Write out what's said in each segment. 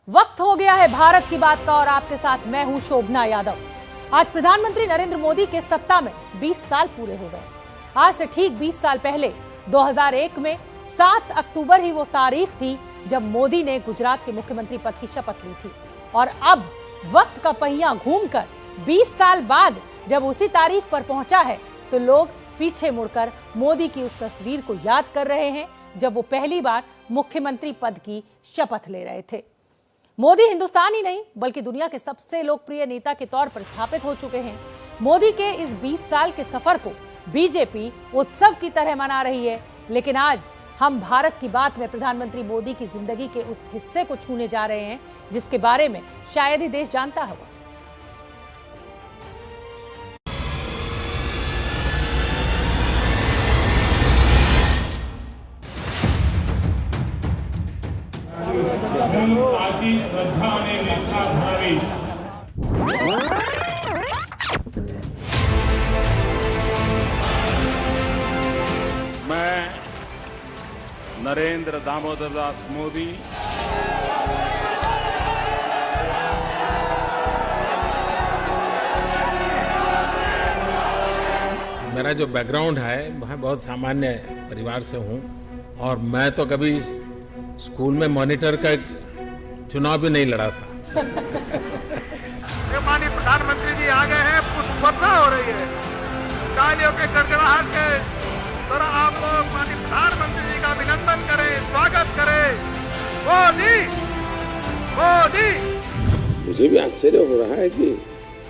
वक्त हो गया है भारत की बात का और आपके साथ मैं हूं शोभना यादव। आज प्रधानमंत्री नरेंद्र मोदी के सत्ता में 20 साल पूरे हो गए। आज से ठीक 20 साल पहले 2001 में 7 अक्टूबर ही वो तारीख थी जब मोदी ने गुजरात के मुख्यमंत्री पद की शपथ ली थी। और अब वक्त का पहिया घूमकर 20 साल बाद जब उसी तारीख पर पहुंचा है तो लोग पीछे मुड़कर मोदी की उस तस्वीर को याद कर रहे हैं जब वो पहली बार मुख्यमंत्री पद की शपथ ले रहे थे। मोदी हिंदुस्तान ही नहीं बल्कि दुनिया के सबसे लोकप्रिय नेता के तौर पर स्थापित हो चुके हैं। मोदी के इस 20 साल के सफर को बीजेपी उत्सव की तरह मना रही है, लेकिन आज हम भारत की बात में प्रधानमंत्री मोदी की जिंदगी के उस हिस्से को छूने जा रहे हैं जिसके बारे में शायद ही देश जानता होगा। श्रद्धा ने निष्ठा भावी मैं नरेंद्र दामोदर दास मोदी मेरा जो बैकग्राउंड है मैं बहुत सामान्य परिवार से हूं और मैं तो कभी स्कूल में मॉनिटर का चुनाव भी नहीं लड़ा था। माननीय प्रधानमंत्री जी आ गए हैं, पुष्पवर्षा हो रही है, तालियों के गड़गड़ाहट के जरा आप लोग माननीय प्रधानमंत्री जी का अभिनंदन करें, स्वागत करें। मोदी मोदी। मुझे भी आश्चर्य हो रहा है कि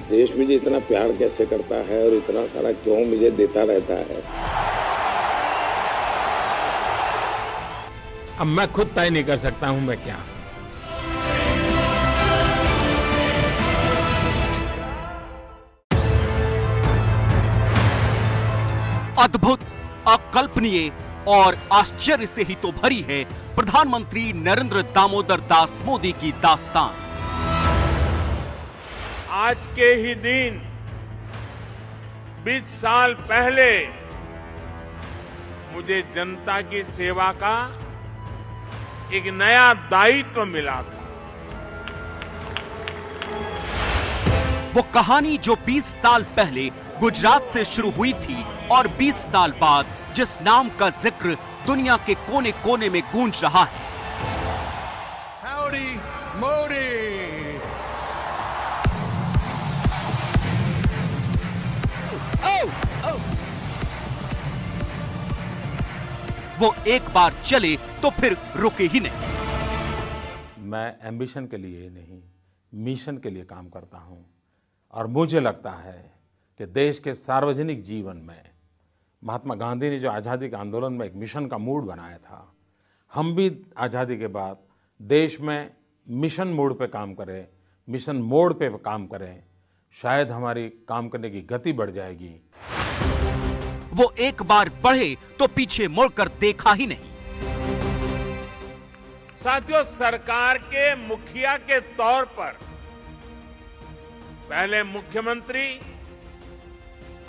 देश मुझे इतना प्यार कैसे करता है और इतना सारा क्यों मुझे देता रहता है। अब मैं खुद तय नहीं कर सकता हूं मैं क्या। अद्भुत, अकल्पनीय और आश्चर्य से ही तो भरी है प्रधानमंत्री नरेंद्र दामोदर दास मोदी की दास्तान। आज के ही दिन 20 साल पहले मुझे जनता की सेवा का एक नया दायित्व मिला था। वो कहानी जो 20 साल पहले गुजरात से शुरू हुई थी और 20 साल बाद जिस नाम का जिक्र दुनिया के कोने कोने में गूंज रहा है। Howdy, Modi. वो एक बार चले तो फिर रुके ही नहीं। मैं एम्बिशन के लिए नहीं मिशन के लिए काम करता हूं और मुझे लगता है कि देश के सार्वजनिक जीवन में महात्मा गांधी ने जो आज़ादी के आंदोलन में एक मिशन का मूड बनाया था, हम भी आज़ादी के बाद देश में मिशन मोड पे काम करें, मिशन मोड पे काम करें, शायद हमारी काम करने की गति बढ़ जाएगी। वो एक बार बढ़े तो पीछे मुड़कर देखा ही नहीं। साथियों, सरकार के मुखिया के तौर पर पहले मुख्यमंत्री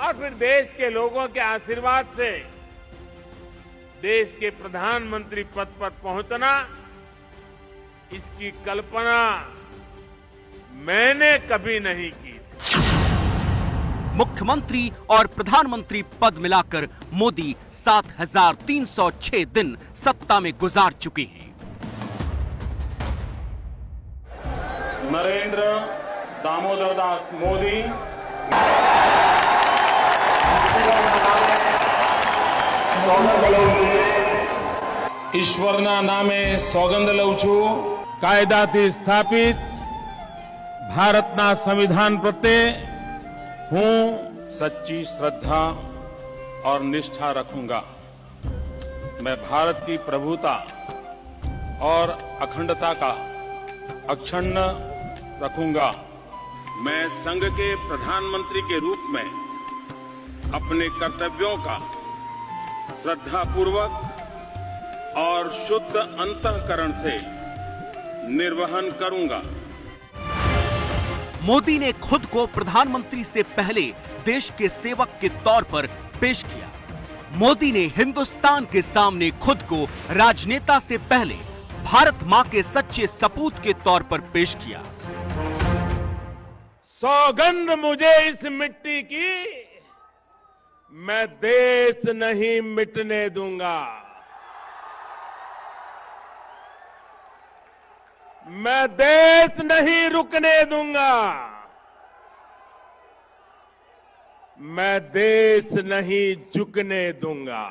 और फिर देश के लोगों के आशीर्वाद से देश के प्रधानमंत्री पद पर पहुंचना, इसकी कल्पना मैंने कभी नहीं की। मुख्यमंत्री और प्रधानमंत्री पद मिलाकर मोदी 7,306 दिन सत्ता में गुजार चुके हैं। नरेंद्र दामोदर दास मोदी ईश्वरना नामे सौगंध लઉં છું કાયદાથી સ્થાપિત ભારતના સંવિધાન પ્રત્યે હું सच्ची श्रद्धा और निष्ठा रखूंगा। मैं भारत की प्रभुता और अखंडता का अक्षुण्ण रखूंगा। मैं संघ के प्रधानमंत्री के रूप में अपने कर्तव्यों का श्रद्धापूर्वक और शुद्ध अंतःकरण से निर्वहन करूंगा। मोदी ने खुद को प्रधानमंत्री से पहले देश के सेवक के तौर पर पेश किया। मोदी ने हिंदुस्तान के सामने खुद को राजनेता से पहले भारत मां के सच्चे सपूत के तौर पर पेश किया। सौगंध मुझे इस मिट्टी की, मैं देश नहीं मिटने दूंगा। मैं देश नहीं रुकने दूंगा। मैं देश नहीं झुकने दूंगा।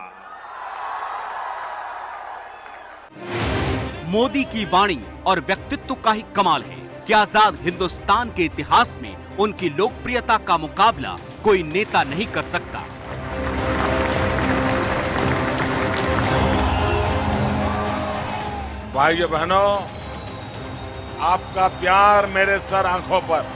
मोदी की वाणी और व्यक्तित्व का ही कमाल है कि आजाद हिंदुस्तान के इतिहास में उनकी लोकप्रियता का मुकाबला कोई नेता नहीं कर सकता। भाइयों बहनों, आपका प्यार मेरे सर आंखों पर।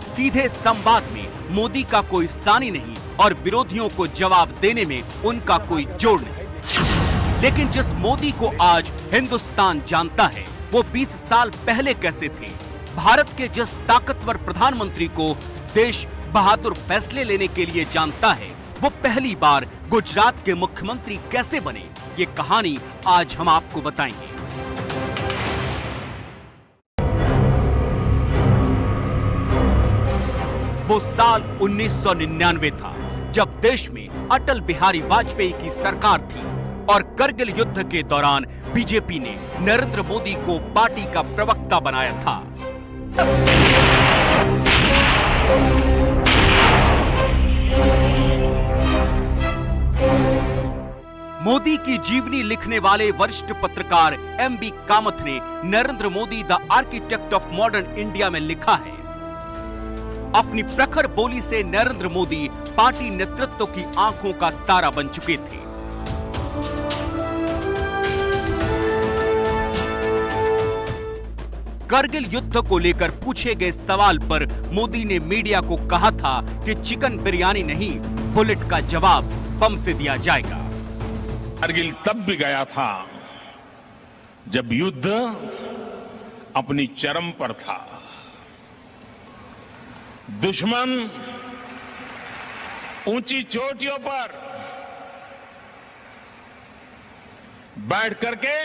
सीधे संवाद में मोदी का कोई सानी नहीं और विरोधियों को जवाब देने में उनका कोई जोड़ नहीं। लेकिन जिस मोदी को आज हिंदुस्तान जानता है, वो 20 साल पहले कैसे थे? भारत के जिस ताकतवर प्रधानमंत्री को देश बहादुर फैसले लेने के लिए जानता है, वो पहली बार गुजरात के मुख्यमंत्री कैसे बने? ये कहानी आज हम आपको बताएंगे। वो साल 1999 था, जब देश में अटल बिहारी वाजपेयी की सरकार थी और करगिल युद्ध के दौरान बीजेपी ने नरेंद्र मोदी को पार्टी का प्रवक्ता बनाया था। मोदी की जीवनी लिखने वाले वरिष्ठ पत्रकार एम.बी. कामत ने Narendra Modi the architect of modern India में लिखा है, अपनी प्रखर बोली से नरेंद्र मोदी पार्टी नेतृत्व की आंखों का तारा बन चुके थे। करगिल युद्ध को लेकर पूछे गए सवाल पर मोदी ने मीडिया को कहा था कि चिकन बिरयानी नहीं, बुलेट का जवाब बम से दिया जाएगा। करगिल तब भी गया था जब युद्ध अपनी चरम पर था। दुश्मन ऊंची चोटियों पर बैठ करके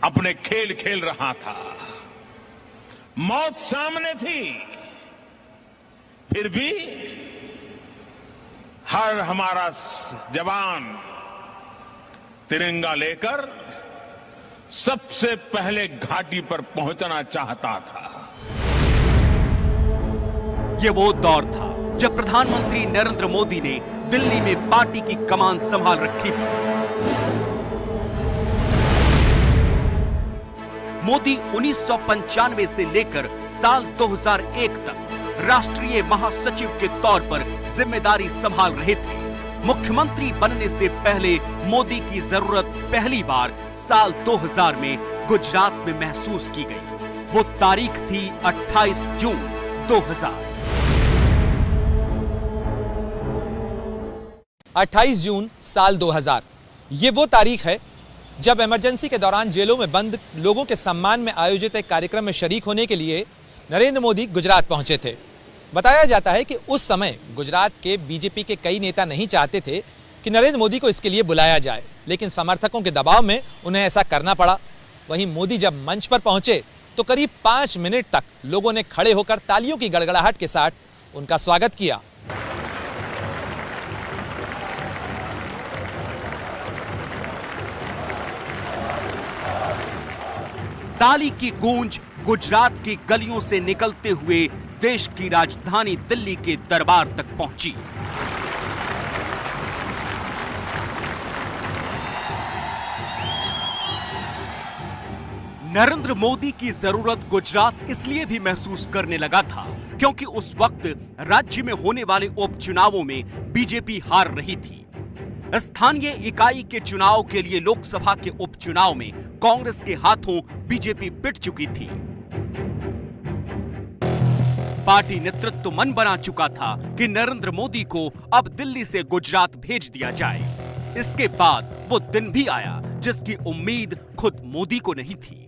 अपने खेल खेल रहा था। मौत सामने थी, फिर भी हर हमारा जवान तिरंगा लेकर सबसे पहले घाटी पर पहुंचना चाहता था। ये वो दौर था जब प्रधानमंत्री नरेंद्र मोदी ने दिल्ली में पार्टी की कमान संभाल रखी थी। मोदी 1995 से लेकर साल 2001 तक राष्ट्रीय महासचिव के तौर पर जिम्मेदारी संभाल रहे थे। मुख्यमंत्री बनने से पहले मोदी की जरूरत पहली बार साल 2000 में गुजरात में महसूस की गई। वो तारीख थी 28 जून 2000। 28 जून साल 2000 ये वो तारीख है जब इमरजेंसी के दौरान जेलों में बंद लोगों के सम्मान में आयोजित एक कार्यक्रम में शरीक होने के लिए नरेंद्र मोदी गुजरात पहुंचे थे। बताया जाता है कि उस समय गुजरात के बीजेपी के कई नेता नहीं चाहते थे कि नरेंद्र मोदी को इसके लिए बुलाया जाए, लेकिन समर्थकों के दबाव में उन्हें ऐसा करना पड़ा। वहीं मोदी जब मंच पर पहुंचे तो करीब 5 मिनट तक लोगों ने खड़े होकर तालियों की गड़गड़ाहट के साथ उनका स्वागत किया। ताली की गूंज गुजरात की गलियों से निकलते हुए देश की राजधानी दिल्ली के दरबार तक पहुंची। नरेंद्र मोदी की जरूरत गुजरात इसलिए भी महसूस करने लगा था क्योंकि उस वक्त राज्य में होने वाले उपचुनावों में बीजेपी हार रही थी। स्थानीय इकाई के चुनाव के लिए लोकसभा के उपचुनाव में कांग्रेस के हाथों बीजेपी पिट चुकी थी। पार्टी नेतृत्व मन बना चुका था कि नरेंद्र मोदी को अब दिल्ली से गुजरात भेज दिया जाए। इसके बाद वो दिन भी आया जिसकी उम्मीद खुद मोदी को नहीं थी।